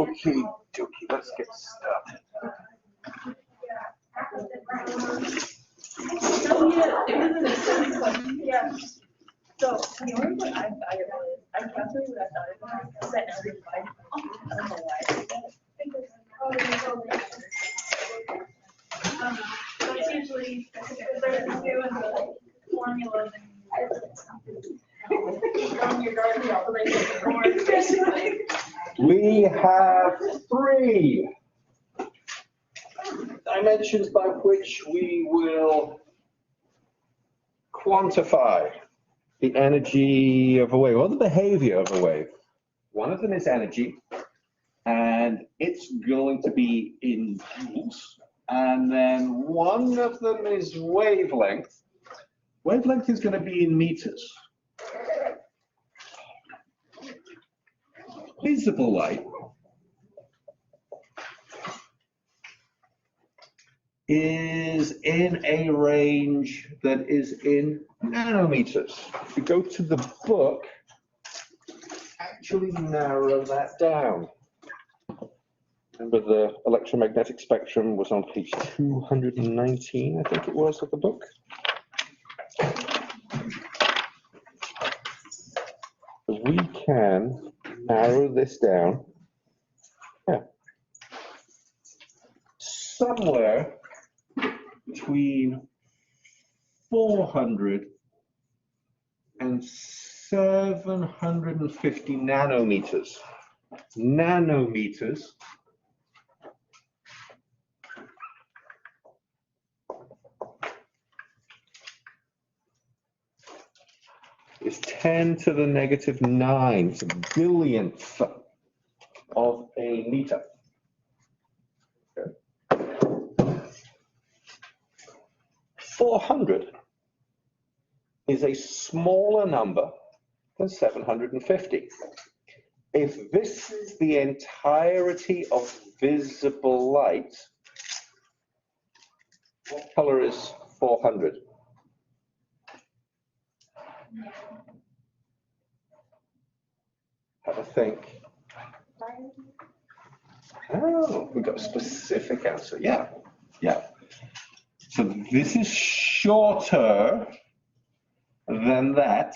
Okie dokie, let's get started. Yeah. So the only what I thought it was, I calculated what I thought it was, that now replied. I don't know why I did that. But it's usually, there's a few in the formulas and We have 3 dimensions by which we will quantify the energy of a wave, or the behavior of a wave. One of them is energy, and it's going to be in joules. And then one of them is wavelength. Wavelength is going to be in meters. Visible light is in a range that is in nanometers. If you go to the book, actually narrow that down. Remember, the electromagnetic spectrum was on page 219, I think it was, of the book. We can narrow this down. Yeah. Somewhere between 400 and 750 nanometers. Nanometers is 10 to the negative 9, it's a billionth of a meter. Okay. 400 is a smaller number than 750. If this is the entirety of visible light, what color is 400? Have a think. Oh, we got a specific answer. Yeah, yeah. So this is shorter than that,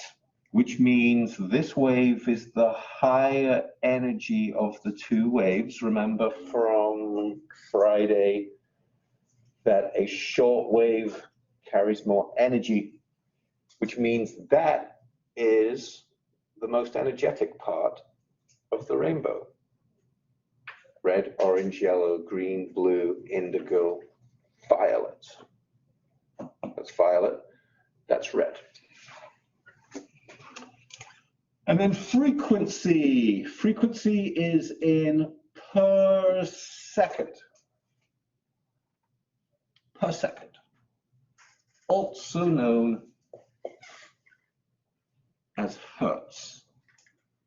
which means this wave is the higher energy of the 2 waves. Remember from Friday that a short wave carries more energy, which means that is the most energetic part of the rainbow. Red, orange, yellow, green, blue, indigo, violet. That's violet, that's red. And then frequency. Frequency is in per second. Per second. Also known as hertz.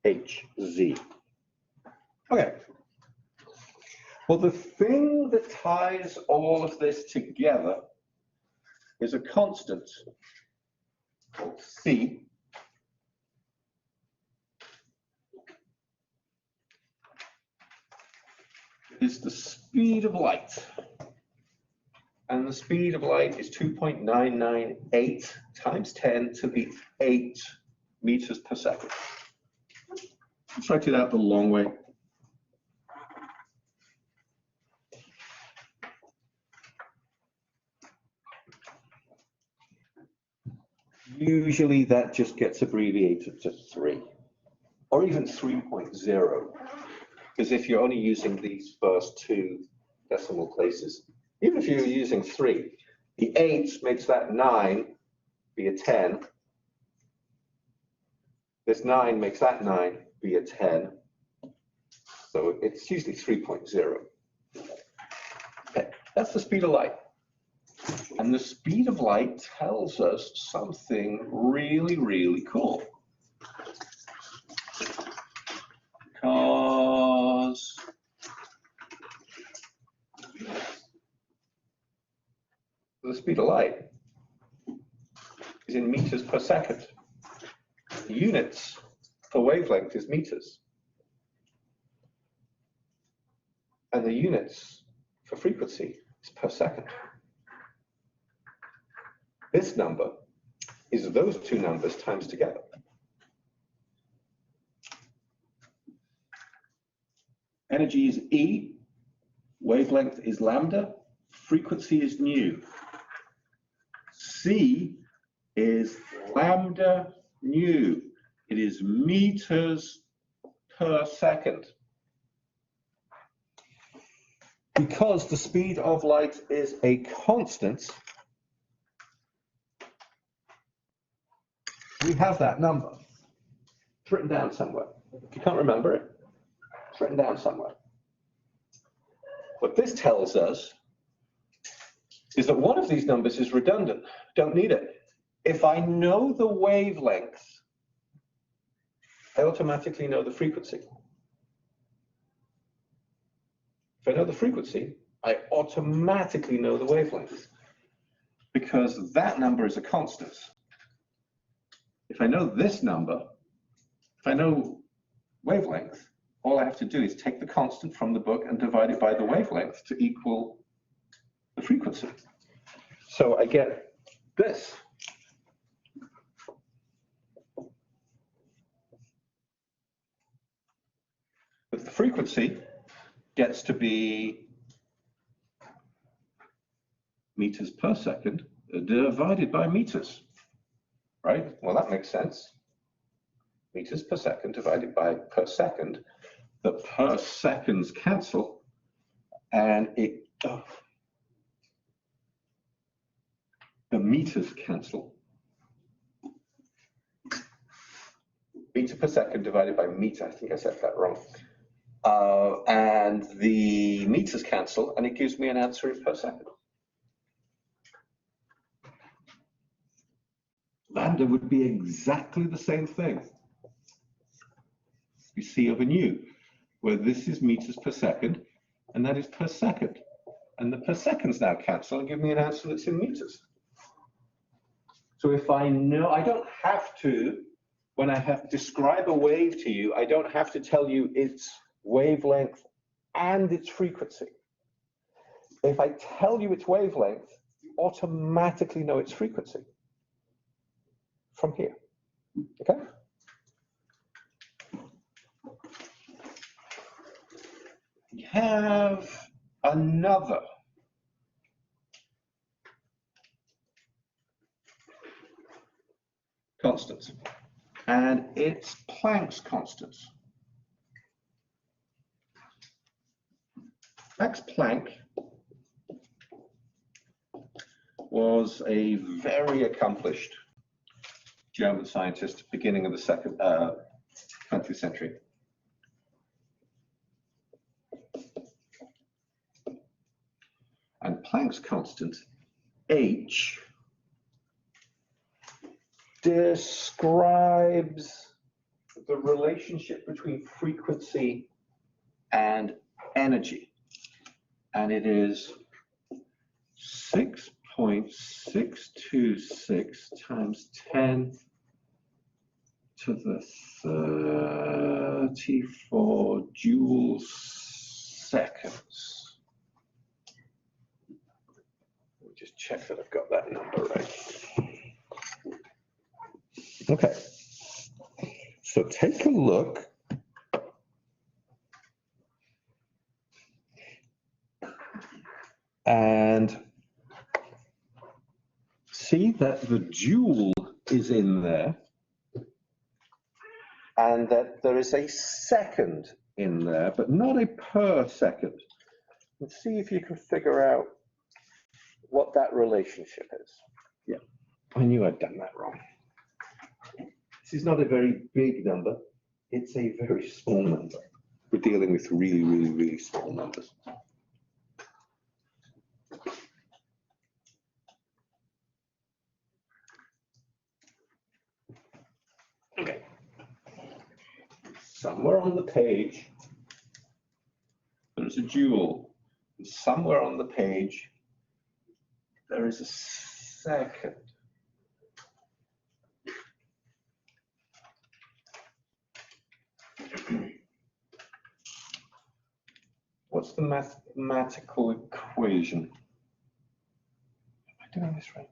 HZ. Okay. Well, the thing that ties all of this together is a constant called C. Is the speed of light. And the speed of light is 2.998 times 10 to the 8 meters per second. Let's write it out the long way. Usually that just gets abbreviated to 3 or even 3.0. Because if you're only using these first 2 decimal places, even if you're using 3, the 8 makes that 9 be a 10. This 9 makes that 9 be a 10. So it's usually 3.0. Okay, that's the speed of light. And the speed of light tells us something really, really cool. Because the speed of light is in meters per second. The units for wavelength is meters. and the units for frequency is per second. This number is those two numbers times together. Energy is E, wavelength is lambda, frequency is nu. C is lambda nu. It is meters per second. Because the speed of light is a constant, we have that number. It's written down somewhere. If you can't remember it, it's written down somewhere. What this tells us is that one of these numbers is redundant. Don't need it. If I know the wavelength, I automatically know the frequency. If I know the frequency, I automatically know the wavelength, because that number is a constant. If I know this number, if I know wavelength, all I have to do is take the constant from the book and divide it by the wavelength to equal the frequency. So I get this. But the frequency gets to be meters per second divided by meters, right? Well, that makes sense. Meters per second divided by per second. The per seconds cancel, and the meters cancel. Meter per second divided by meter. I think I said that wrong. And the meters cancel, and it gives me an answer in per second. Lambda would be exactly the same thing. You see over nu, where this is meters per second, and that is per second. And the per seconds now cancel and give me an answer that's in meters. So if I know, I don't have to, when I have to describe a wave to you, I don't have to tell you its wavelength and its frequency. If I tell you its wavelength, you automatically know its frequency from here, okay? We have another constant, and it's Planck's constant. Max Planck was a very accomplished German scientist beginning of the 20th century. And Planck's constant, H, describes the relationship between frequency and energy. And it is 6.626 times 10 to the 34 joules seconds. Let me just check that I've got that number right. Okay, so take a look. And see that the joule is in there, and that there is a second in there, but not a per second. Let's see if you can figure out what that relationship is. Yeah, I knew I'd done that wrong. This is not a very big number. It's a very small number. We're dealing with really, really, really small numbers. Okay. Somewhere on the page, there's a joule. And somewhere on the page, there is a second. What's the mathematical equation? Am I doing this right?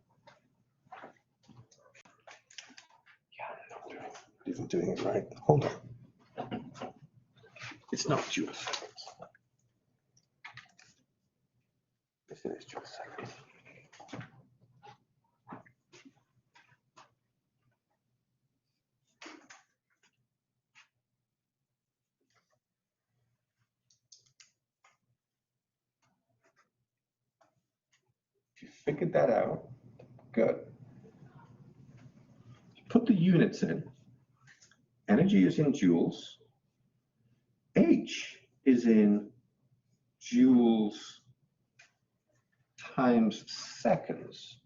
Yeah, I'm not even doing it right. Hold on. It's not jouleseconds. Yes, it is jouleseconds. If you figured that out, good. Put the units in. Energy is in joules. H is in joules times seconds.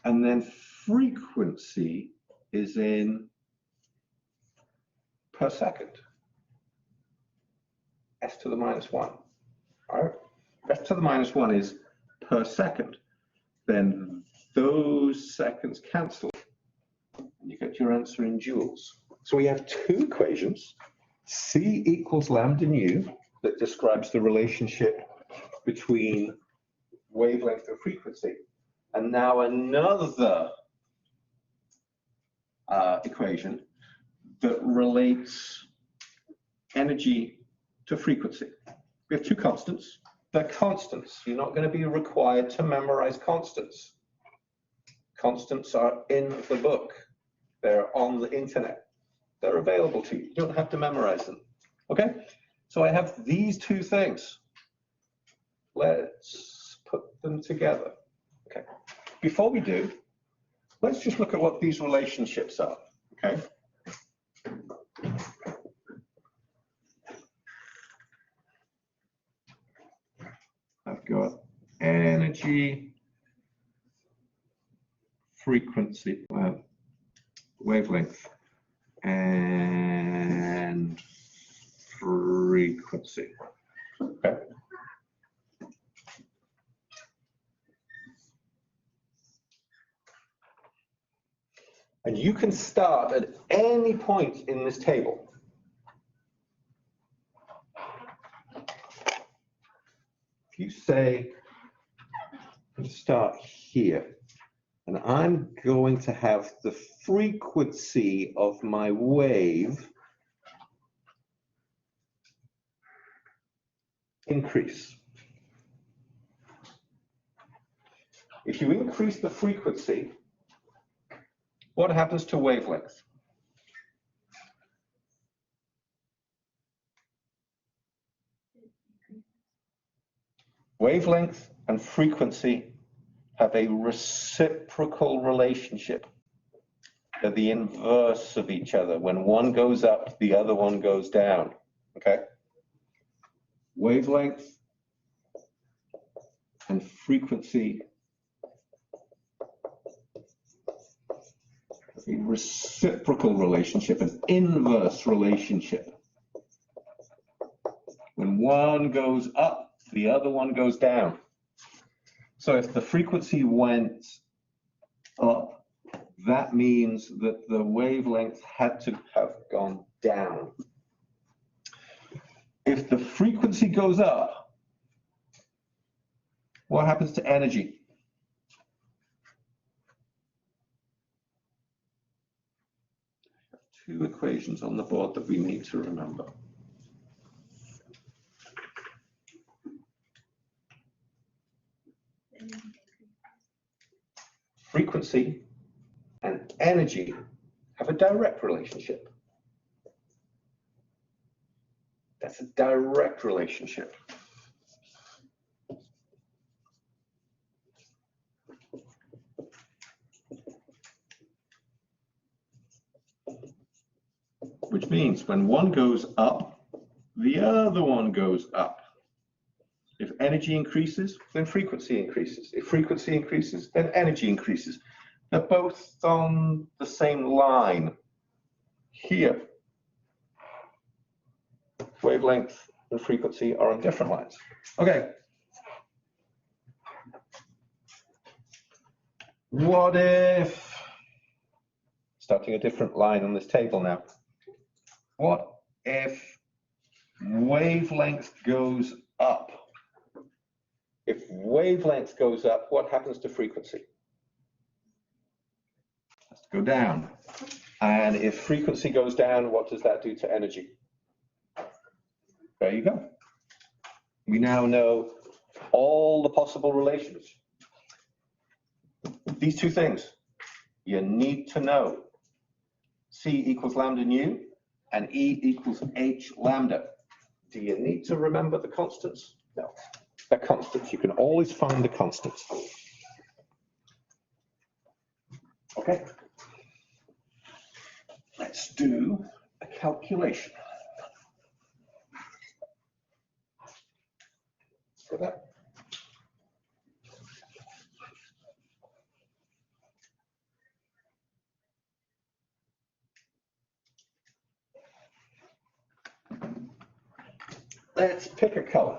And then frequency is in per second. S to the minus 1. All right? S to the minus 1 is per second. Then those seconds cancel. And you get your answer in joules. So we have two equations, C equals lambda nu, that describes the relationship between wavelength and frequency. And now another equation that relates energy to frequency. We have two constants. They're constants. You're not going to be required to memorize constants. Constants are in the book. They're on the internet. They're available to you. You don't have to memorize them. Okay? So I have these two things. Let's put them together. Okay. Before we do, let's just look at what these relationships are. Okay? I've got energy, frequency, wavelength, and frequency. Okay. And you can start at any point in this table. If you say, let's start here, and I'm going to have the frequency of my wave increase. If you increase the frequency, what happens to wavelength? Wavelength and frequency have a reciprocal relationship. They're the inverse of each other. When one goes up, the other one goes down. Okay? Wavelength and frequency have a reciprocal relationship, an inverse relationship. When one goes up, the other one goes down. So if the frequency went up, that means that the wavelength had to have gone down. If the frequency goes up, what happens to energy? I have two equations on the board that we need to remember. Frequency and energy have a direct relationship. That's a direct relationship. Which means when one goes up, the other one goes up. If energy increases, then frequency increases. If frequency increases, then energy increases. They're both on the same line here. Wavelength and frequency are on different lines. Okay. What if, starting a different line on this table now, what if wavelength goes up. If wavelength goes up, what happens to frequency? It has to go down. And if frequency goes down, what does that do to energy? There you go. We now know all the possible relations. These two things you need to know. C equals lambda nu and E equals h lambda. Do you need to remember the constants? No. They're constants. You can always find the constants. Okay. Let's do a calculation. For that. Let's pick a color.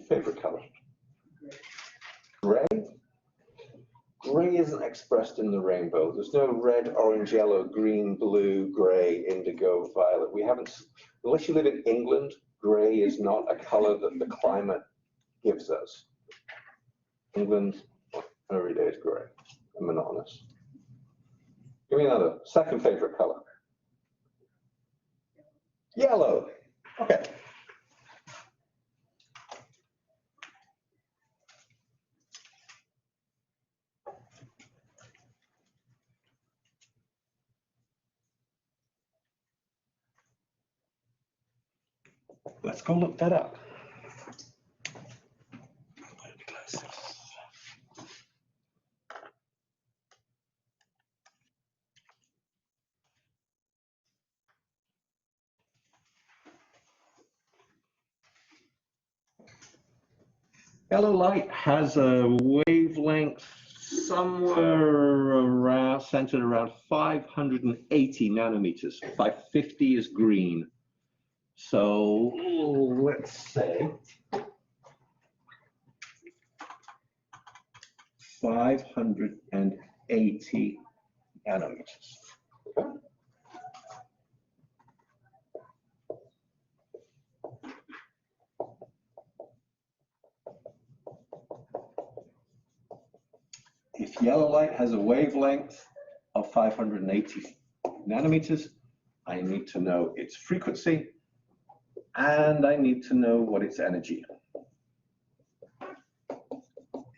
Favorite color? Gray? Gray isn't expressed in the rainbow. There's no red, orange, yellow, green, blue, gray, indigo, violet. We haven't, unless you live in England, gray is not a color that the climate gives us. England, every day is gray and monotonous. Give me another. Second favorite color. Yellow. Okay. Let's go look that up. Yellow light has a wavelength somewhere around, centered around 580 nanometers. 550 is green. So let's say 580 nanometers. Okay. If yellow light has a wavelength of 580 nanometers, I need to know its frequency, and I need to know what its energy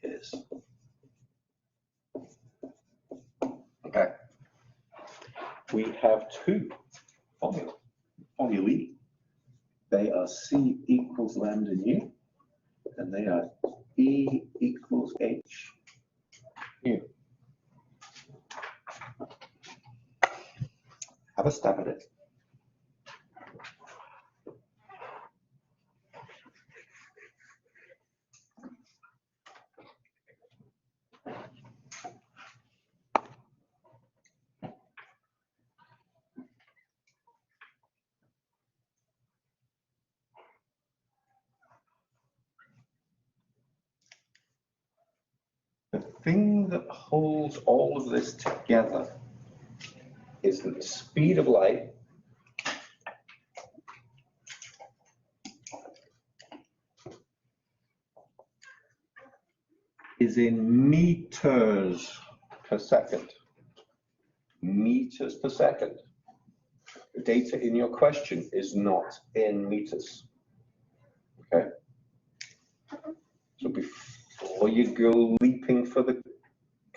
is. Okay. We have two formulae. They are C equals lambda nu, and they are E equals h nu. Have a stab at it. The thing that holds all of this together is that the speed of light is in meters per second. Meters per second. The data in your question is not in meters. Okay? So before you go leaping for the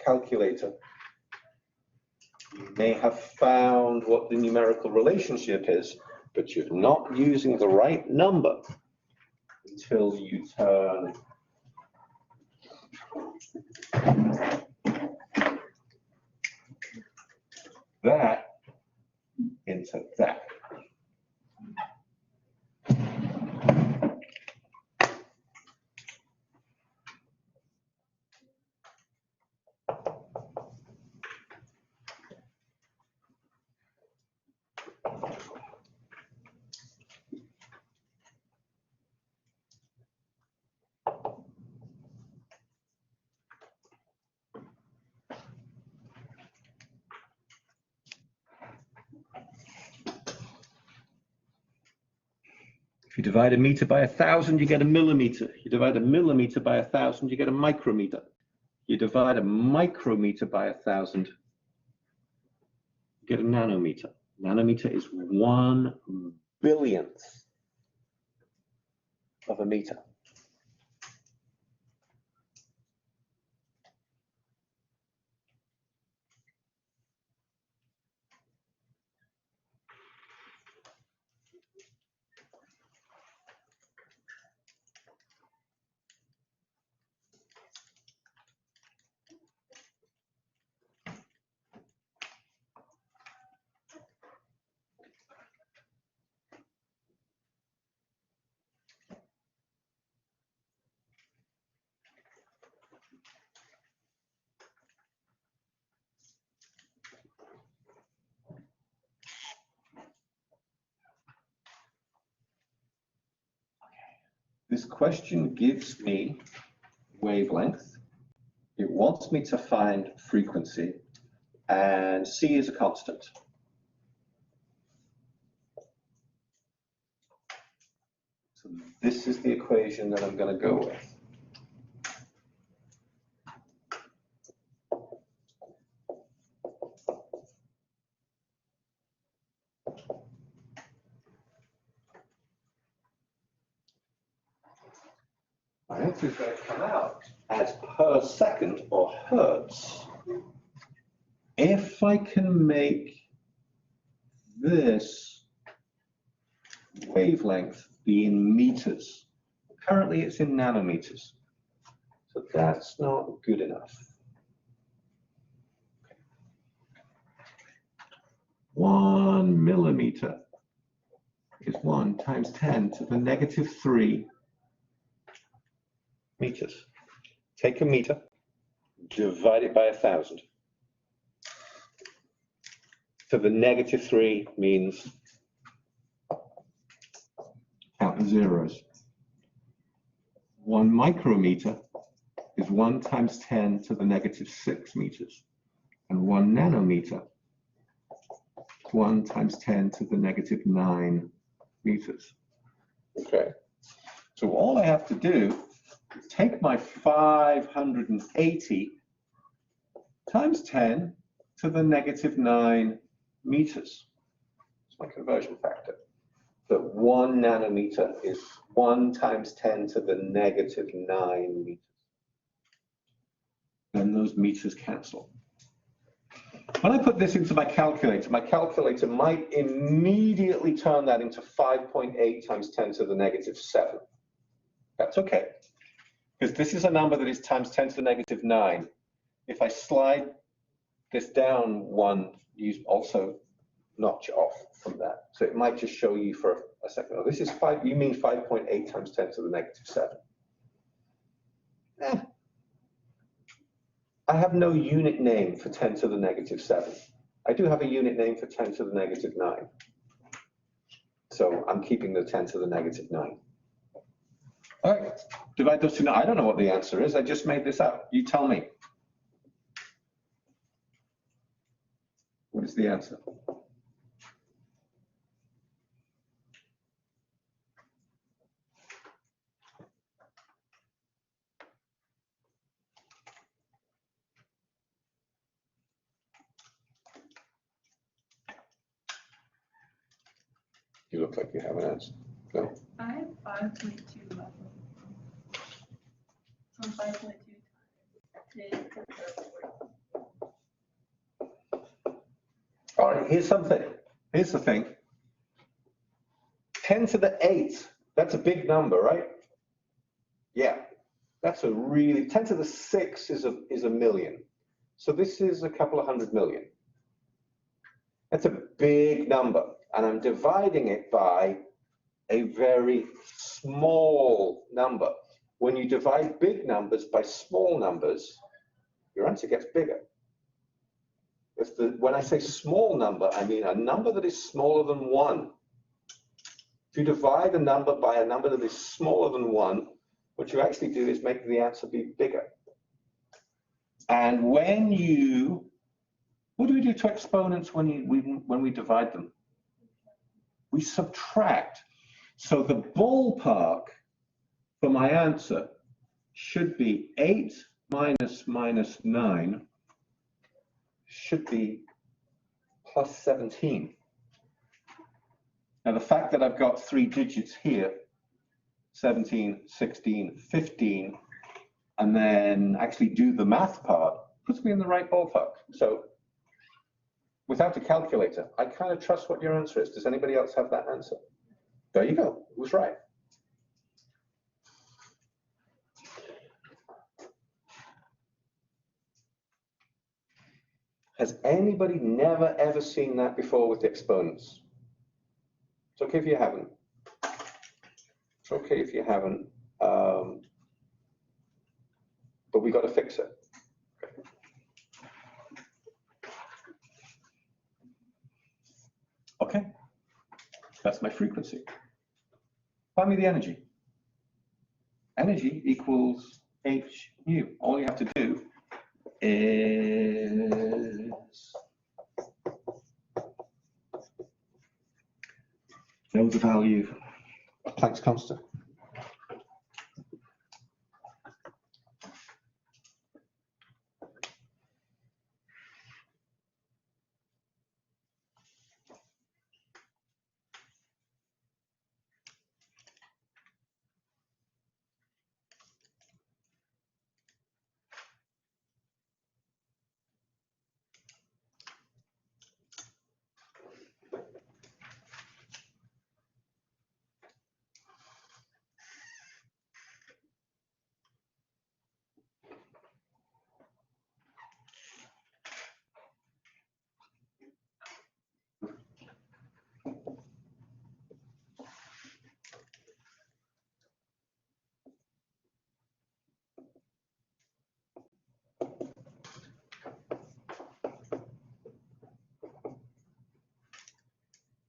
calculator, you may have found what the numerical relationship is, but you're not using the right number until you turn that into that. If you divide a meter by 1,000, you get a millimeter. You divide a millimeter by 1,000, you get a micrometer. You divide a micrometer by 1,000, you get a nanometer. Nanometer is 1/billionth of a meter. This question gives me wavelength. It wants me to find frequency, and C is a constant. So this is the equation that I'm going to go with. My answer is going to come out as per second or hertz. If I can make this wavelength be in meters, currently it's in nanometers, so that's not good enough. 1 millimeter is 1 times 10 to the -3 meters. Take a meter, divide it by 1,000. So the -3 means count the zeros. 1 micrometer is 1 times 10 to the -6 meters. And 1 nanometer is 1 times 10 to the -9 meters. Okay. So all I have to do is take my 580 times 10 to the -9 meters. It's my conversion factor. But 1 nanometer is 1 times 10 to the -9 meters. And those meters cancel. When I put this into my calculator might immediately turn that into 5.8 times 10 to the -7. That's okay, because this is a number that is times 10 to the -9. If I slide this down one, you also notch off from that. So it might just show you for a second. Oh, this is 5, you mean 5.8 times 10 to the -7. I have no unit name for 10 to the -7. I do have a unit name for 10 to the -9. So I'm keeping the 10 to the -9. All right, divide those two now. I don't know what the answer is. I just made this up. You tell me. What is the answer? You look like you have an answer. No? I have 5.2 left. So 5.2 times. All right, here's something. Here's the thing. 10 to the 8, that's a big number, right? Yeah, that's a really, 10 to the 6 is a million. So this is a couple of 100 million. That's a big number. And I'm dividing it by a very small number. When you divide big numbers by small numbers, your answer gets bigger. When I say small number, I mean a number that is smaller than 1. If you divide a number by a number that is smaller than 1, what you actually do is make the answer be bigger. And when you, what do we do to exponents when we divide them? We subtract. So the ballpark for my answer should be 8 minus 9 should be plus 17. Now the fact that I've got 3 digits here, 17, 16, 15, and then actually do the math part, puts me in the right ballpark. So without a calculator, I kind of trust what your answer is. Does anybody else have that answer? There you go, it was right. Has anybody never ever seen that before with the exponents? It's okay if you haven't. It's okay if you haven't, but we got to fix it. Okay, that's my frequency. Find me the energy. Energy equals h nu. All you have to do is know the value of Planck's constant.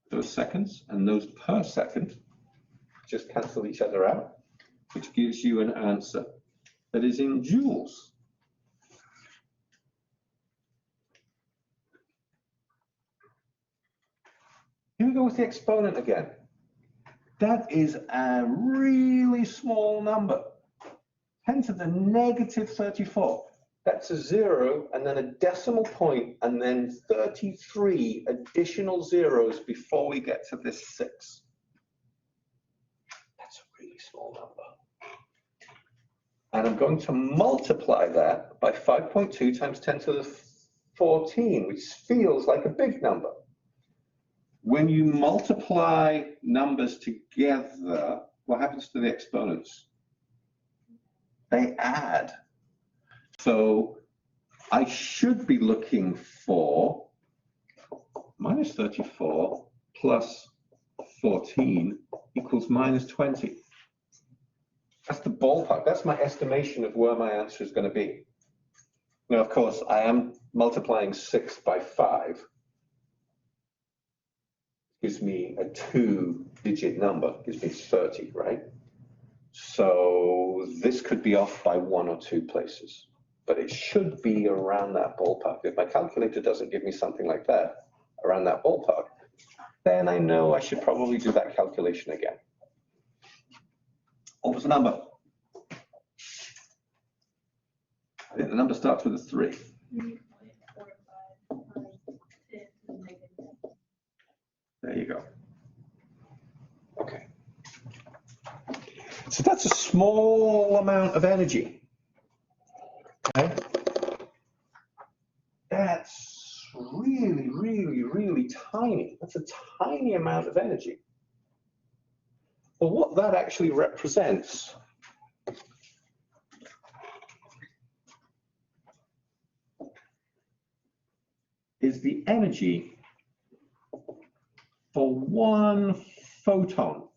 Those seconds and those per second just cancel each other out, which gives you an answer that is in joules. Here we go with the exponent again. That is a really small number, 10 to the negative 34. That's a 0 and then a decimal point and then 33 additional zeros before we get to this 6. That's a really small number. And I'm going to multiply that by 5.2 times 10 to the 14, which feels like a big number. When you multiply numbers together, what happens to the exponents? They add. So I should be looking for minus 34 plus 14 equals minus 20. That's the ballpark. That's my estimation of where my answer is going to be. Now, of course, I am multiplying 6 by 5. Gives me a 2-digit number, gives me 30, right? So this could be off by 1 or 2 places, but it should be around that ballpark. If my calculator doesn't give me something like that, around that ballpark, then I know I should probably do that calculation again. What was the number? I think the number starts with a 3. 3.45 times 10 to the negative 10. There you go. Okay. So that's a small amount of energy. Okay. That's really, really, really tiny. That's a tiny amount of energy. Well, what that actually represents is the energy for 1 photon.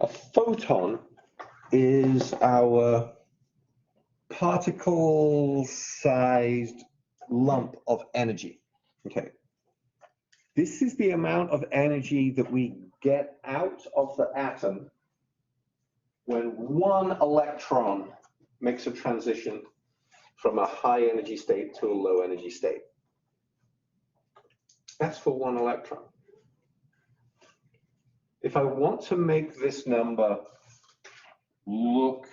A photon is our particle-sized lump of energy. Okay. This is the amount of energy that we get out of the atom when 1 electron makes a transition from a high energy state to a low energy state. That's for 1 electron. if I want to make this number look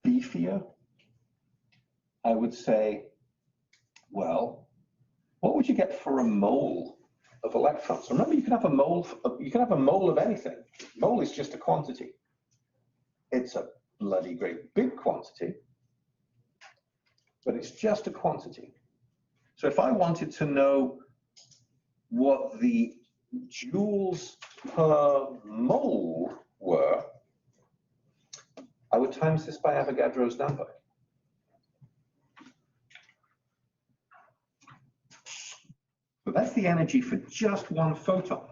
beefier, I would say, well, what would you get for a mole of electrons? Remember, you can have a mole of anything. Mole is just a quantity. It's a bloody great big quantity, but it's just a quantity. So if I wanted to know what the joules per mole were, I would times this by Avogadro's number. So that's the energy for just one photon.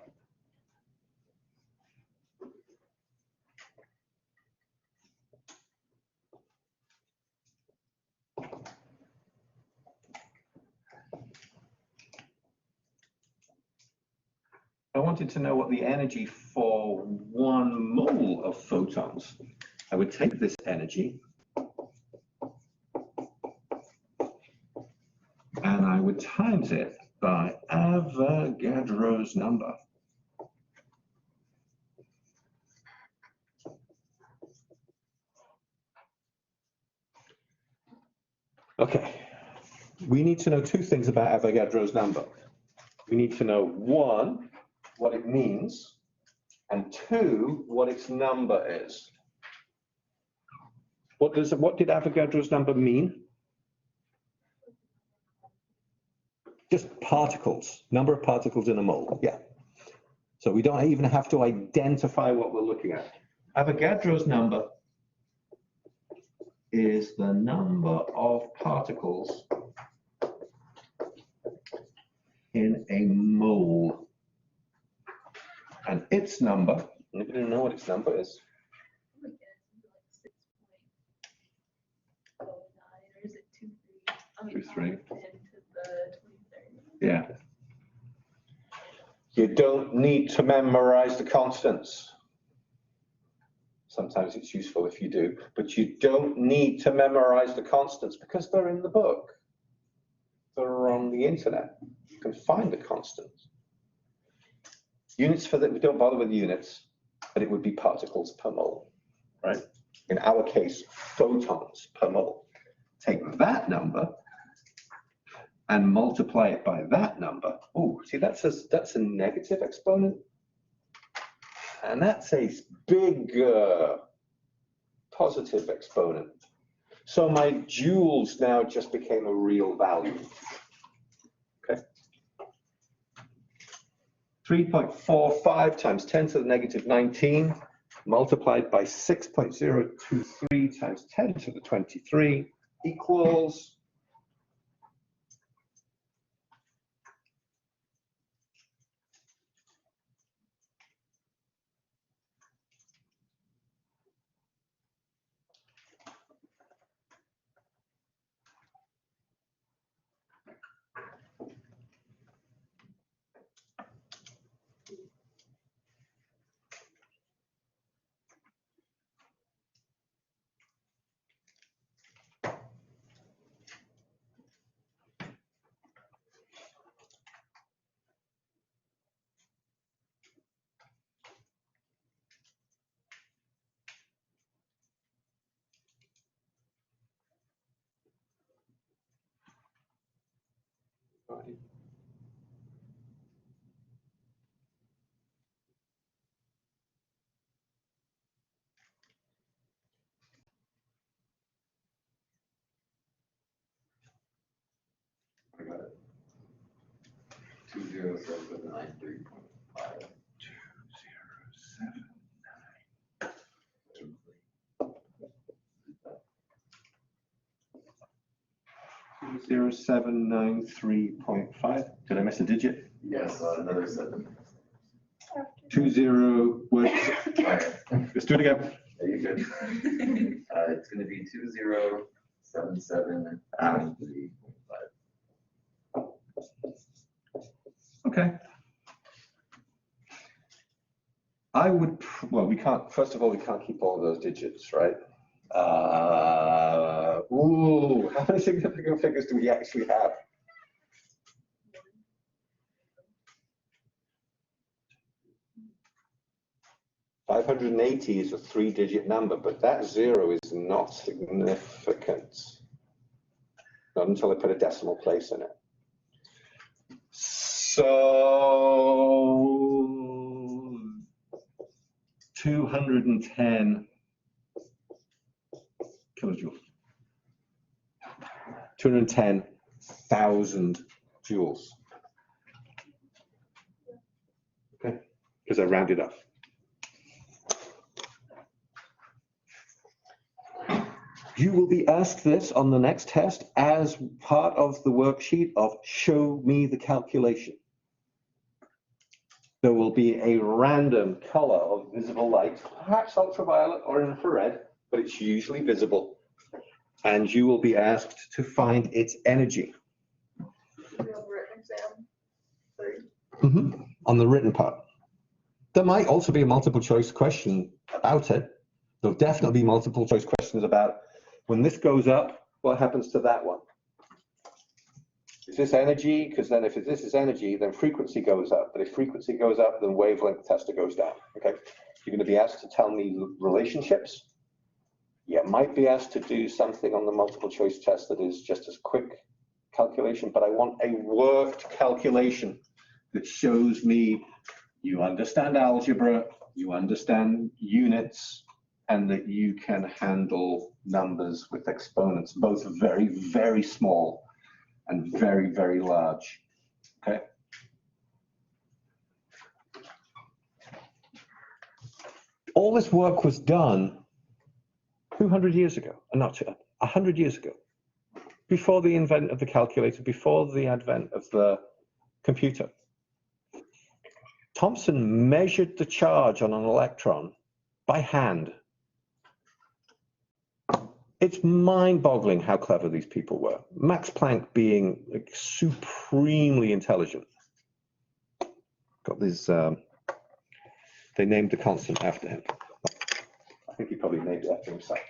I wanted to know what the energy for 1 mole of photons. I would take this energy and I would times it by Avogadro's number. Okay, we need to know 2 things about Avogadro's number. We need to know 1, what it means, and 2, what its number is. What did Avogadro's number mean? Just particles, number of particles in a mole, yeah. So we don't even have to identify what we're looking at. Avogadro's number is the number of particles in a mole. And its number, anybody know what its number is? Or is it 2, 3? 2, 3. 10 to the 23rd. Yeah. You don't need to memorize the constants. Sometimes it's useful if you do, but you don't need to memorize the constants because they're in the book. They're on the internet. You can find the constants. Units for that, we don't bother with units, but it would be particles per mole, right? In our case, photons per mole. Take that number and multiply it by that number. Oh, see, that's a negative exponent. And that's a big positive exponent. So my joules now just became a real value. Okay. 3.45 times 10 to the negative 19 multiplied by 6.023 times 10 to the 23 equals 20793.5. 20793.5. Did I miss a digit? Yes, another 7. 20. Wait. Let's do it again. Are you good? It's going to be 2077.3.5. Okay. I would, well, we can't, first of all, we can't keep all of those digits, right? Ooh, how many significant figures do we actually have? 580 is a 3-digit number, but that 0 is not significant. Not until I put a decimal place in it. So 210 kilojoules. 210,000 joules. Okay, because I rounded up. You will be asked this on the next test as part of the worksheet of show me the calculation. There will be a random color of visible light, perhaps ultraviolet or infrared, but it's usually visible. And you will be asked to find its energy. On the written part. There might also be a multiple choice question about it. There'll definitely be multiple choice questions about when this goes up, what happens to that one? Is this energy? Because then if this is energy, then frequency goes up. But if frequency goes up, then wavelength tester goes down. Okay. You're going to be asked to tell me relationships. You might be asked to do something on the multiple choice test that is just as quick calculation, but I want a worked calculation that shows me you understand algebra, you understand units, and that you can handle numbers with exponents, both very, very small and very, very large. Okay. All this work was done 200 years ago, not 100 years ago, before the advent of the calculator, before the advent of the computer. Thomson measured the charge on an electron by hand. It's mind-boggling how clever these people were. Max Planck being like supremely intelligent. Got this, they named the constant after him. I think he probably named it after himself.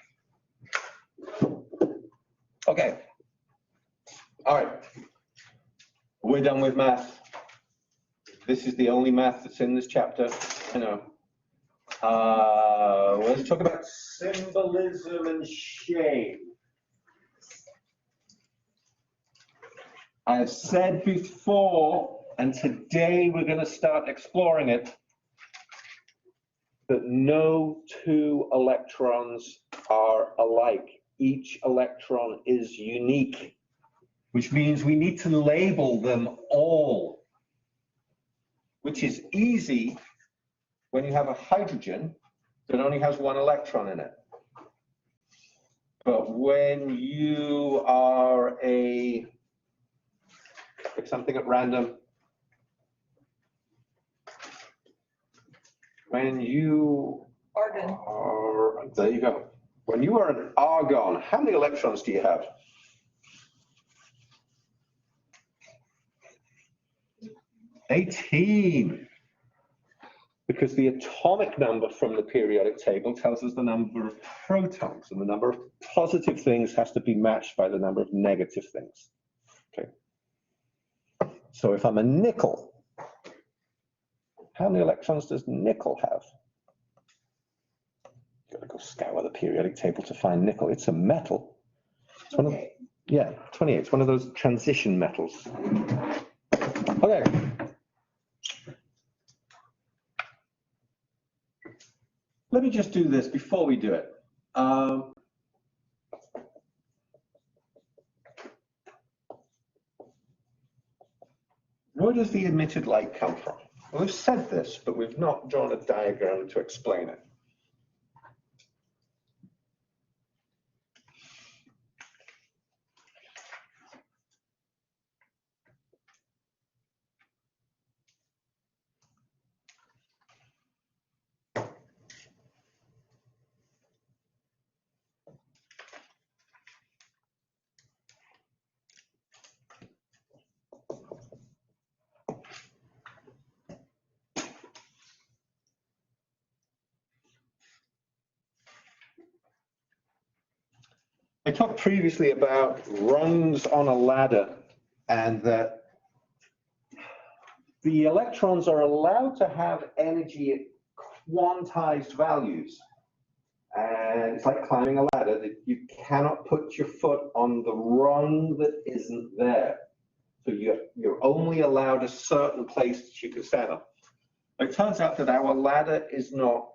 Okay. All right. We're done with math. This is the only math that's in this chapter. I know. Let's talk about symbolism and shade. I've said before, and today we're going to start exploring it, that no two electrons are alike. Each electron is unique, which means we need to label them all, which is easy when you have a hydrogen that only has one electron in it. But when you are pick something at random, when you Argon. are, there you go. When you are an argon, how many electrons do you have? 18. Because the atomic number from the periodic table tells us the number of protons, and the number of positive things has to be matched by the number of negative things. Okay. So if I'm a nickel, how many electrons does nickel have? Got to go scour the periodic table to find nickel. It's a metal. It's one of, yeah, 28. It's one of those transition metals. Okay. Let me just do this before we do it. Where does the emitted light come from? Well, we've said this, but we've not drawn a diagram to explain it. I talked previously about rungs on a ladder, and that the electrons are allowed to have energy at quantized values. And it's like climbing a ladder, that you cannot put your foot on the rung that isn't there. So you're only allowed a certain place that you can stand on. It turns out that our ladder is not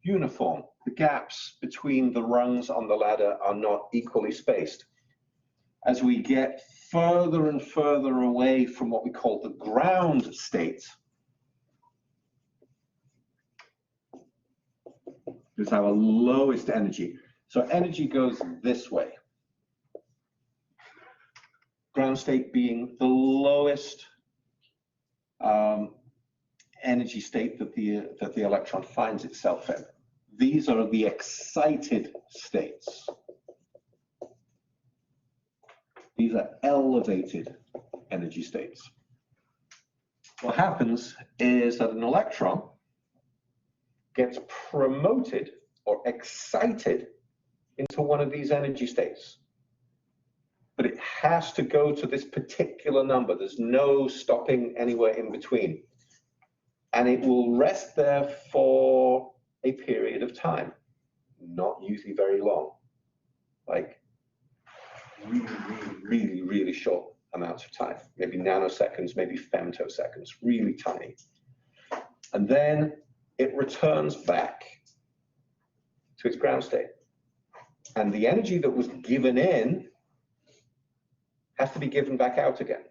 uniform. The gaps between the rungs on the ladder are not equally spaced. As we get further and further away from what we call the ground state, is our lowest energy. So energy goes this way. Ground state being the lowest energy state that the electron finds itself in. These are the excited states. These are elevated energy states. What happens is that an electron gets promoted or excited into one of these energy states. But it has to go to this particular number. There's no stopping anywhere in between. And it will rest there for a period of time, not usually very long, like really short amounts of time, maybe nanoseconds, maybe femtoseconds, really tiny. And then it returns back to its ground state. And the energy that was given in has to be given back out again.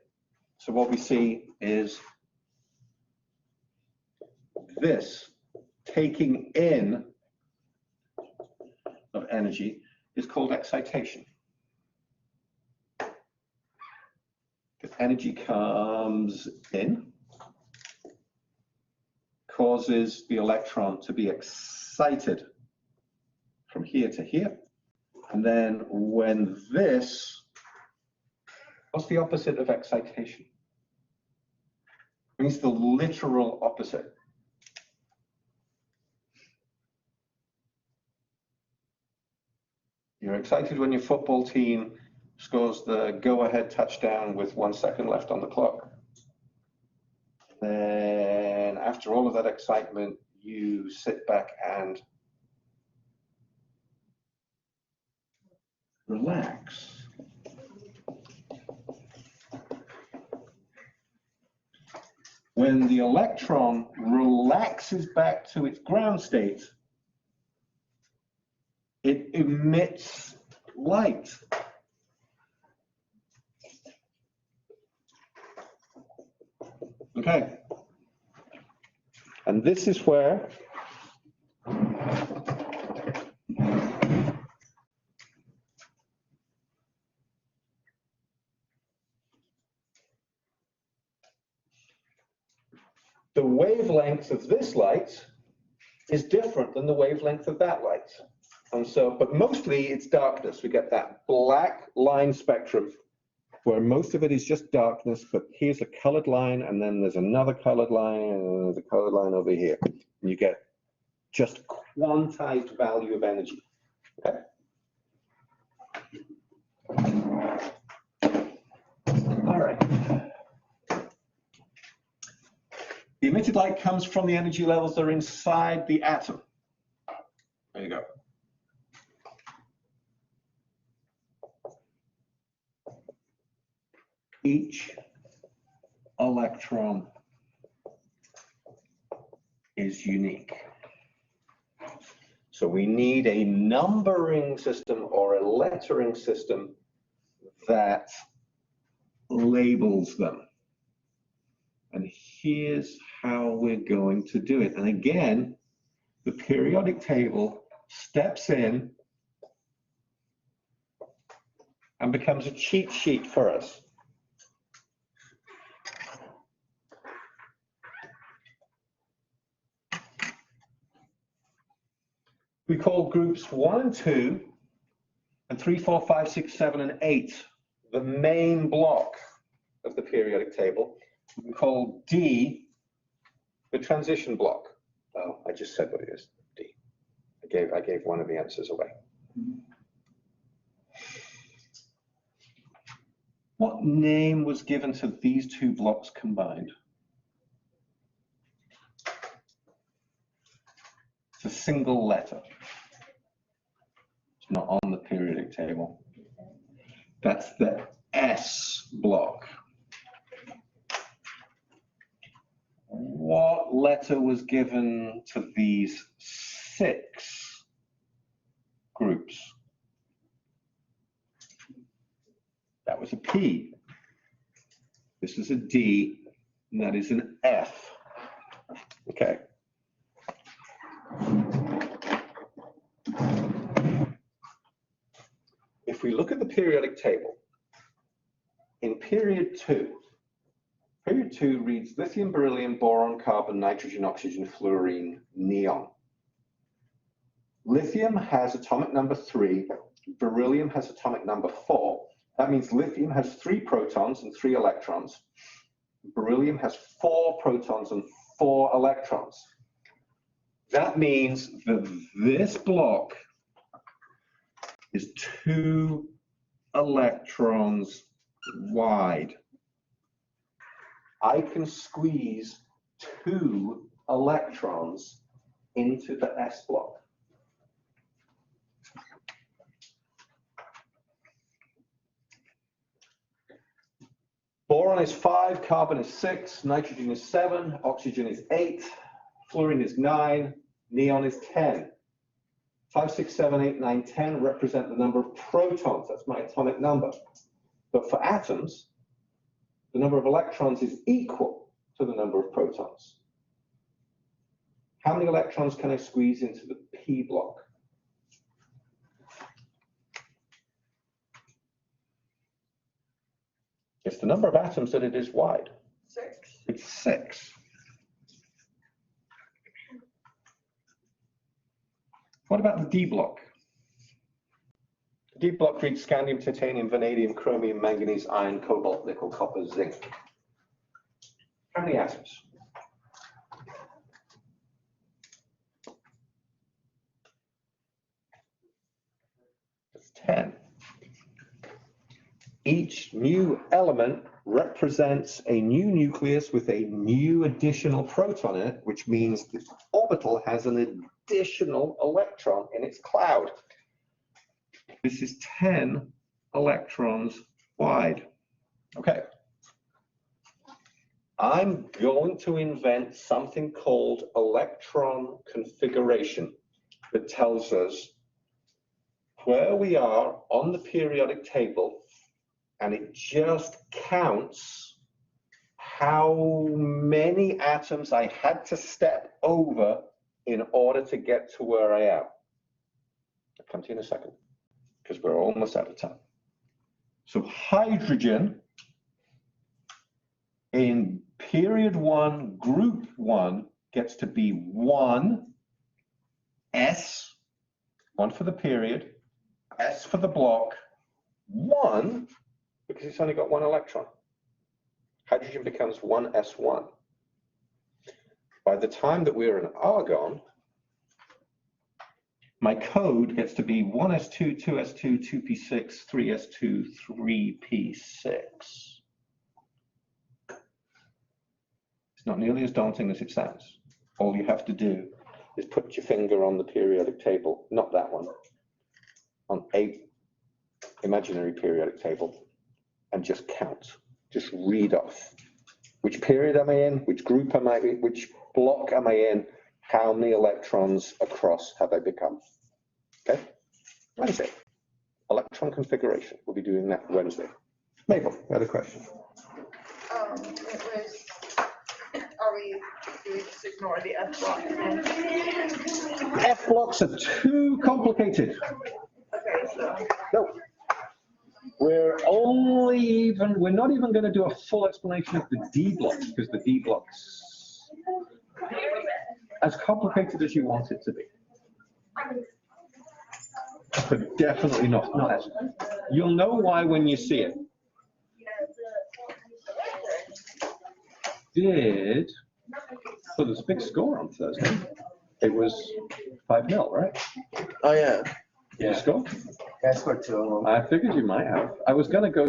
So what we see is this taking in of energy is called excitation. The energy comes in, causes the electron to be excited from here to here. And then when this, what's the opposite of excitation? It means the literal opposite. You're excited when your football team scores the go-ahead touchdown with 1 second left on the clock. Then after all of that excitement, you sit back and relax. When the electron relaxes back to its ground state, it emits light. Okay. And this is where the wavelength of this light is different than the wavelength of that light. And so, but mostly it's darkness. We get that black line spectrum where most of it is just darkness, but here's a colored line, and then there's another colored line, and then there's a colored line over here. And you get just quantized value of energy. Okay? All right. The emitted light comes from the energy levels that are inside the atom. There you go. Each electron is unique. So we need a numbering system or a lettering system that labels them. And here's how we're going to do it. And again, the periodic table steps in and becomes a cheat sheet for us. We call groups 1 and 2, and 3, 4, 5, 6, 7, and 8 the main block of the periodic table. We call D the transition block. Oh, I just said what it is, D. I gave one of the answers away. What name was given to these two blocks combined? a single letter. It's not on the periodic table. That's the S block. What letter was given to these 6 groups? That was a P. This is a D, and that is an F. Okay. If we look at the periodic table, in period 2 reads lithium, beryllium, boron, carbon, nitrogen, oxygen, fluorine, neon. Lithium has atomic number 3, beryllium has atomic number 4. That means lithium has 3 protons and 3 electrons. Beryllium has 4 protons and 4 electrons. That means that this block is 2 electrons wide. I can squeeze 2 electrons into the S block. Boron is 5, carbon is 6, nitrogen is 7, oxygen is 8, fluorine is 9, neon is 10. 5, 6, 7, 8, 9, 10 represent the number of protons. That's my atomic number. But for atoms, the number of electrons is equal to the number of protons. How many electrons can I squeeze into the P block? It's the number of atoms that it is wide. 6. It's 6. What about the D block? The D block reads scandium, titanium, vanadium, chromium, manganese, iron, cobalt, nickel, copper, zinc. How many atoms? It's 10. Each new element represents a new nucleus with a new additional proton in it, which means the orbital has an additional electron in its cloud. This is 10 electrons wide. Okay. I'm going to invent something called electron configuration that tells us where we are on the periodic table, and it just counts how many atoms I had to step over in order to get to where I am. I'll come to you in a second, because we're almost out of time. So hydrogen in period 1, group 1, gets to be 1 S, 1 for the period, S for the block, 1, because it's only got 1 electron. Hydrogen becomes 1s1. By the time that we're in argon, my code gets to be 1s2, 2s2, 2p6, 3s2, 3p6. It's not nearly as daunting as it sounds. All you have to do is put your finger on the periodic table, not that one, on a imaginary periodic table, and just count. Just read off. Which period am I in? Which group am I in? Which block am I in? How many electrons across have I become? Okay? Wednesday. Electron configuration. We'll be doing that Wednesday. Mabel, you had a question. It was, do we just ignore the F block? F blocks are too complicated. Okay, so. No. We're not even going to do a full explanation of the D blocks, because the D blocks as complicated as you want it to be. But definitely not as. You'll know why when you see it. So there's a big score on Thursday. It was 5-0, right? Oh, yeah. Did you score? Yeah, I scored 2 of them. I figured you might have. I was going to go